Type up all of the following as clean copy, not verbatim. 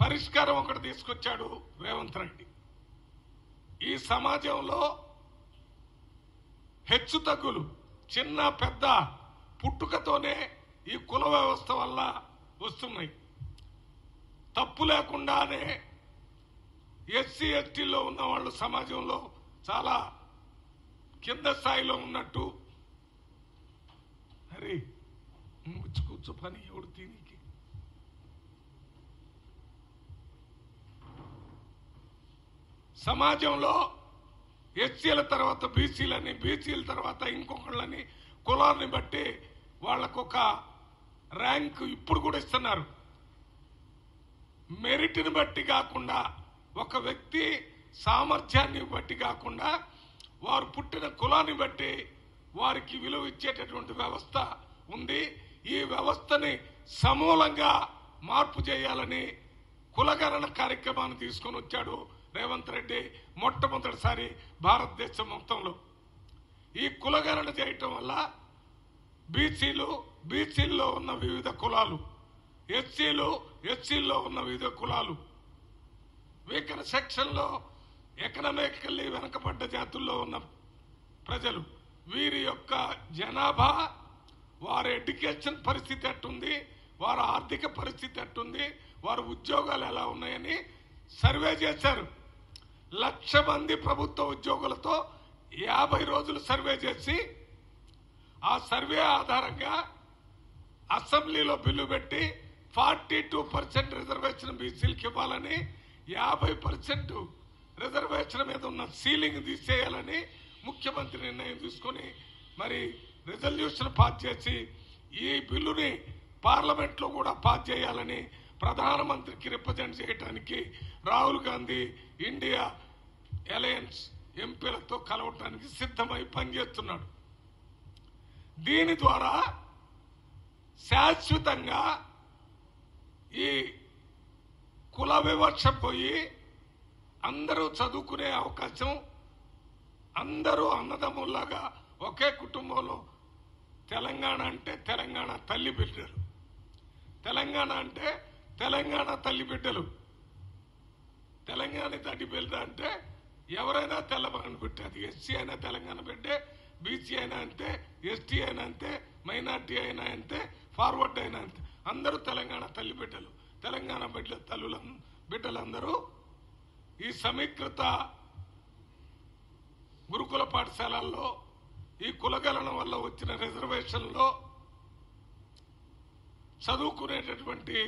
పరిష్కారం ఒకటి తీసుకొచ్చాడు రేవంత్ రెడ్డి. ఈ సమాజంలో హెచ్చుతగ్గులు చిన్న పెద్ద పుట్టుకతోనే ఈ కుల వ్యవస్థ వల్ల వస్తున్నాయి. తప్పు లేకుండానే ఎస్సీ ఎస్టీలో ఉన్న వాళ్ళు సమాజంలో చాలా కింద స్థాయిలో ఉన్నట్టు. అరే కూర్చో పని ఎవడు దీనికి. సమాజంలో ఎస్సీల తర్వాత బీసీలని, బీసీల తర్వాత ఇంకొకళ్ళని కులాన్ని బట్టి వాళ్ళకొక ర్యాంక్ ఇప్పుడు కూడా ఇస్తున్నారు. మెరిట్ని బట్టి కాకుండా, ఒక వ్యక్తి సామర్థ్యాన్ని బట్టి కాకుండా, వారు పుట్టిన కులాన్ని బట్టి వారికి విలువ ఇచ్చేటటువంటి వ్యవస్థ ఉంది. ఈ వ్యవస్థని సమూలంగా మార్పు చేయాలని కులగణన కార్యక్రమాన్ని తీసుకొని వచ్చాడు రేవంత్ రెడ్డి మొట్టమొదటిసారి భారతదేశం మొత్తంలో. ఈ కులగణన చేయటం వల్ల బీసీల్లో ఉన్న వివిధ కులాలు, ఎస్సీల్లో ఉన్న వివిధ కులాలు, వీకర్ సెక్షన్లో ఎకనామికల్లీ వెనకబడ్డ జాతుల్లో ఉన్న ప్రజలు, వీరి యొక్క జనాభా, వారి ఎడ్యుకేషన్ పరిస్థితి ఎట్టుంది, వారి ఆర్థిక పరిస్థితి ఎట్టుంది, వారి ఉద్యోగాలు ఎలా ఉన్నాయని సర్వే చేశారు. 1,00,000 మంది ప్రభుత్వ ఉద్యోగులతో 50 రోజులు సర్వే చేసి, ఆ సర్వే ఆధారంగా అసెంబ్లీలో బిల్లు పెట్టి 42% రిజర్వేషన్ బీసీలకు ఇవ్వాలని, 50% రిజర్వేషన్ మీద ఉన్న సీలింగ్ తీసేయాలని ముఖ్యమంత్రి నిర్ణయం తీసుకొని మరి రిజల్యూషన్ పాస్ చేసి ఈ బిల్లుని పార్లమెంట్లో కూడా పాస్ చేయాలని ప్రధానమంత్రికి రిప్రజెంట్ చేయడానికి రాహుల్ గాంధీ ఇండియా అలయన్స్ ఎంపీలతో కలవటానికి సిద్ధమై పనిచేస్తున్నాడు. దీని ద్వారా శాశ్వతంగా ఈ కుల వివక్ష పోయి అందరూ చదువుకునే అవకాశం, అందరూ అన్నదమ్ముల్లాగా ఒకే కుటుంబంలో. తెలంగాణ అంటే తెలంగాణ తల్లి బిడ్డలు, తెలంగాణ అంటే తెలంగాణ తల్లి బిడ్డలు. తెలంగాణ తల్లి బిడ్డ అంటే ఎవరైనా తెలంగాణ బిడ్డ. అది ఎస్సీ అయినా తెలంగాణ బిడ్డే, బీసీ అయినా అంతే, ఎస్టీ అయినా అంతే, మైనార్టీ అయినా అంతే, ఫార్వర్డ్ అయినా అంతే. అందరూ తెలంగాణ తల్లి బిడ్డలు. తెలంగాణ బిడ్డలందరూ ఈ సమీకృత గురుకుల పాఠశాలల్లో ఈ కులగణన వల్ల వచ్చిన రిజర్వేషన్లో చదువుకునేటటువంటి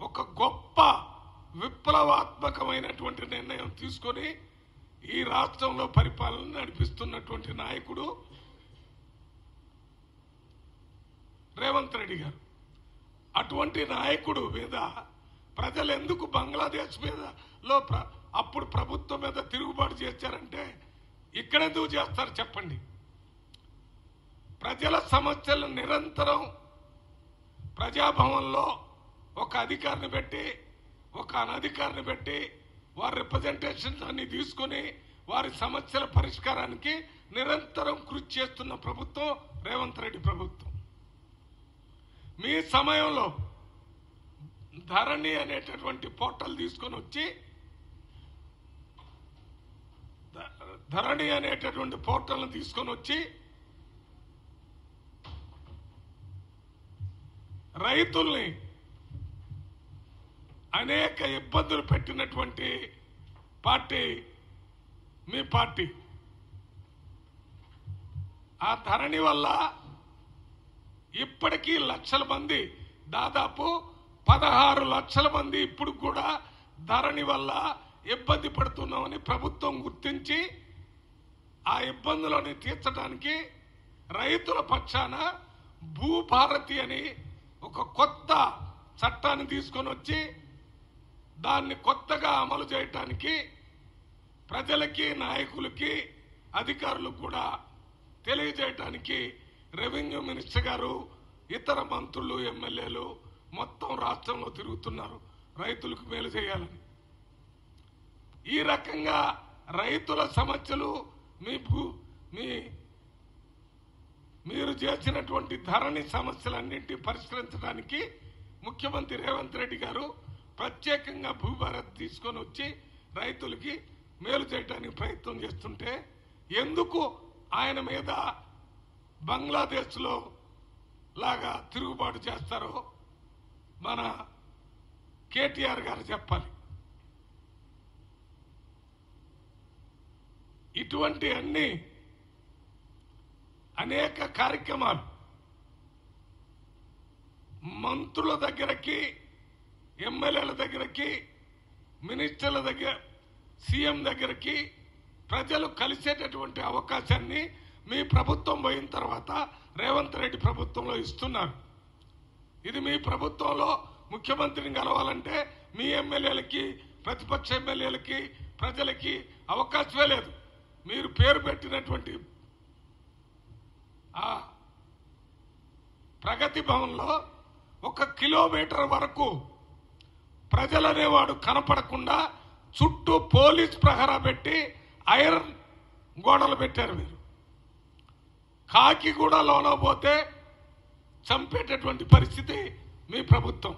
ఒక గొప్ప విప్లవాత్మకమైనటువంటి నిర్ణయం తీసుకొని ఈ రాష్ట్రంలో పరిపాలన నడిపిస్తున్నటువంటి నాయకుడు రేవంత్ రెడ్డి గారు. అటువంటి నాయకుడు మీద ప్రజలు ఎందుకు బంగ్లాదేశ్ మీద అప్పుడు ప్రభుత్వం మీద తిరుగుబాటు చేశారంటే ఇక్కడెందుకు చేస్తారు చెప్పండి? ప్రజల సమస్యలను నిరంతరం ప్రజాభవన్లో ఒక అధికారిని పెట్టి, ఒక అనధికారిని పెట్టి, వారి రిప్రజెంటేషన్స్ అన్ని తీసుకుని వారి సమస్యల పరిష్కారానికి నిరంతరం కృషి చేస్తున్న ప్రభుత్వం రేవంత్ రెడ్డి ప్రభుత్వం. మీ సమయంలో ధరణి అనేటటువంటి పోర్టల్ తీసుకొని వచ్చి, ధరణి అనేటటువంటి పోర్టల్ను తీసుకొని వచ్చి రైతుల్ని అనేక ఇబ్బందులు పెట్టినటువంటి పార్టీ మీ పార్టీ. ఆ ధరణి వల్ల ఇప్పటికీ లక్షల మంది, దాదాపు 16 లక్షల మంది ఇప్పుడు కూడా ధరణి వల్ల ఇబ్బంది పడుతున్నామని ప్రభుత్వం గుర్తించి ఆ ఇబ్బందులను తీర్చడానికి రైతుల పక్షాన భూభారతి అని ఒక కొత్త చట్టాన్ని తీసుకొని వచ్చి దాన్ని కొత్తగా అమలు చేయటానికి ప్రజలకి, నాయకులకి, అధికారులకు కూడా తెలియజేయటానికి రెవెన్యూ మినిస్టర్ గారు, ఇతర మంత్రులు, ఎమ్మెల్యేలు మొత్తం రాష్ట్రంలో తిరుగుతున్నారు రైతులకు మేలు చేయాలని. ఈ రకంగా రైతుల సమస్యలు మీరు చేసినటువంటి ధరణి సమస్యలన్నింటినీ పరిష్కరించడానికి ముఖ్యమంత్రి రేవంత్ రెడ్డి గారు ప్రత్యేకంగా భూభారత్ తీసుకొని వచ్చి రైతులకి మేలు చేయడానికి ప్రయత్నం చేస్తుంటే ఎందుకు ఆయన మీద బంగ్లాదేశ్లో లాగా తిరుగుబాటు చేస్తారో మన కేటీఆర్ గారు చెప్పాలి. ఇటువంటి అన్ని అనేక కార్యక్రమాలు మంత్రుల దగ్గరకి, ఎమ్మెల్యేల దగ్గరకి, మినిస్టర్ల దగ్గర, సీఎం దగ్గరకి ప్రజలు కలిసేటటువంటి అవకాశాన్ని మీ ప్రభుత్వం పోయిన తర్వాత రేవంత్ రెడ్డి ప్రభుత్వంలో ఇస్తున్నారు. ఇది మీ ప్రభుత్వంలో ముఖ్యమంత్రిని కలవాలంటే మీ ఎమ్మెల్యేలకి, ప్రతిపక్ష ఎమ్మెల్యేలకి, ప్రజలకి అవకాశమే లేదు. మీరు పేరు పెట్టినటువంటి ఆ ప్రగతి భవన్లో 1 కిలోమీటర్ వరకు ప్రజలనేవాడు కనపడకుండా చుట్టూ పోలీస్ ప్రహరా పెట్టి ఐరన్ గోడలు పెట్టారు. మీరు కాకి కూడా లోన పోతే చంపేటటువంటి పరిస్థితి మీ ప్రభుత్వం.